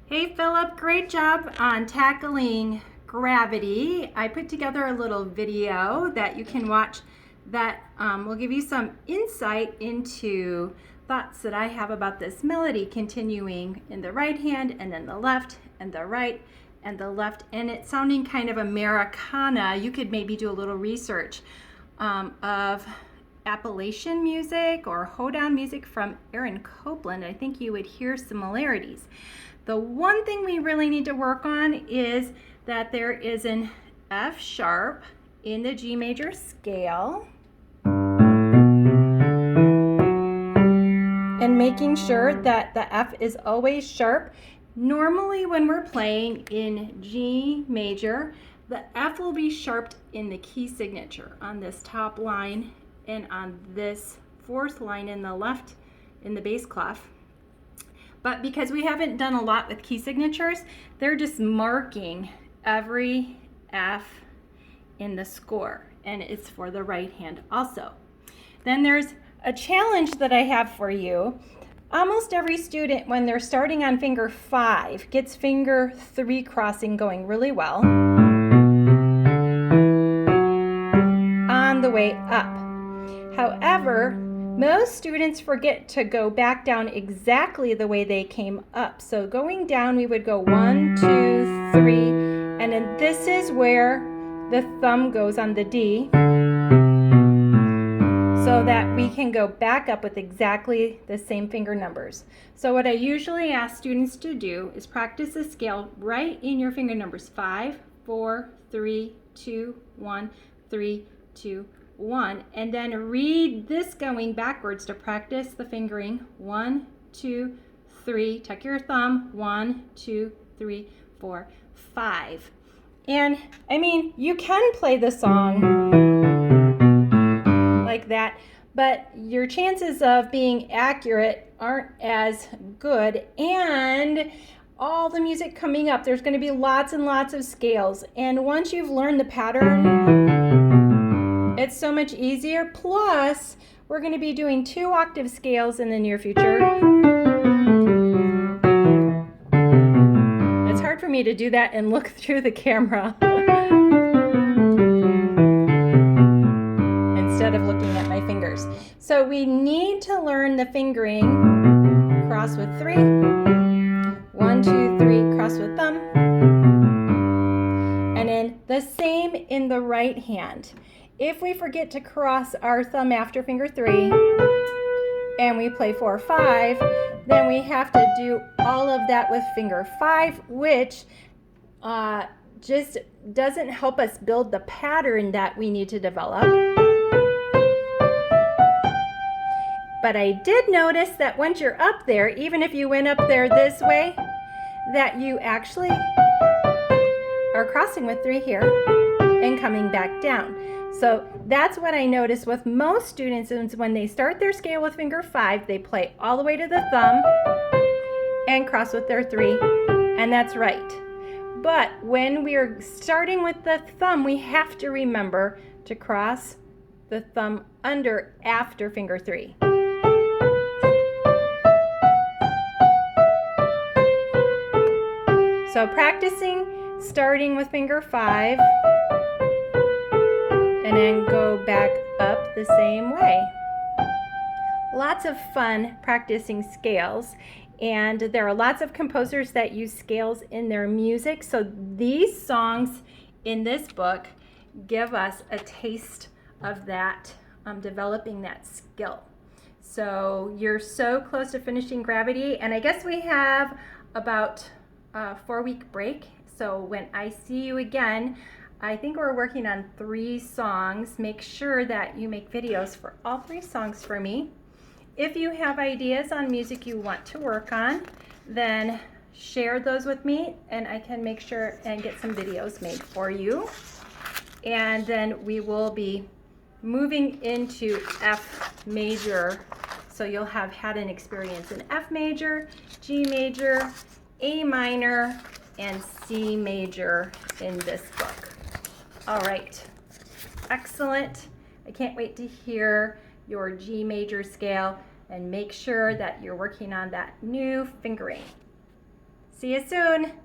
Hey Phillip, great job on tackling gravity. I put together a little video that you can watch that will give you some insight into thoughts that I have about this melody continuing in the right hand and then the left and the right and the left, and it's sounding kind of Americana. You could maybe do a little research of Appalachian music or hoedown music from Aaron Copland. I think you would hear similarities. The one thing we really need to work on is that there is an F sharp in the G major scale, and making sure that the F is always sharp. Normally when we're playing in G major, the F will be sharped in the key signature on this top line and on this fourth line in the left in the bass clef. But because we haven't done a lot with key signatures, they're just marking every F in the score, and it's for the right hand also. Then there's a challenge that I have for you. Almost every student, when they're starting on finger 5, gets finger 3 crossing going really well on the way up. However, most students forget to go back down exactly the way they came up. So going down, we would go 1, 2, 3, and then this is where the thumb goes on the D, so that we can go back up with exactly the same finger numbers. So what I usually ask students to do is practice the scale right in your finger numbers: 5, 4, 3, 2, 1, 3, 2, 1, and then read this going backwards to practice the fingering. 1, 2, 3, tuck your thumb, 1, 2, 3, 4, 5. And I mean, you can play the song like that, but your chances of being accurate aren't as good, and all the music coming up, there's going to be lots and lots of scales, and once you've learned the pattern, it's so much easier. Plus, we're going to be doing 2 octave scales in the near future. It's hard for me to do that and look through the camera instead of looking at my fingers. So we need to learn the fingering. Cross with 3. 1, 2, 3, cross with thumb. And then the same in the right hand. If we forget to cross our thumb after finger 3 and we play 4, 5, then we have to do all of that with finger 5, which just doesn't help us build the pattern that we need to develop. But I did notice that once you're up there, even if you went up there this way, that you actually are crossing with 3 here and coming back down. So that's what I notice with most students is when they start their scale with finger 5, they play all the way to the thumb and cross with their 3, and that's right. But when we're starting with the thumb, we have to remember to cross the thumb under after finger 3. So practicing starting with finger 5 and then go back up the same way. Lots of fun practicing scales, and there are lots of composers that use scales in their music. So these songs in this book give us a taste of that, developing that skill. So you're so close to finishing Gravity, and I guess we have about a 4-week break. So when I see you again, I think we're working on 3 songs. Make sure that you make videos for all 3 songs for me. If you have ideas on music you want to work on, then share those with me and I can make sure and get some videos made for you. And then we will be moving into F major. So you'll have had an experience in F major, G major, A minor, and C major in this book. All right, excellent. I can't wait to hear your G major scale, and make sure that you're working on that new fingering. See you soon.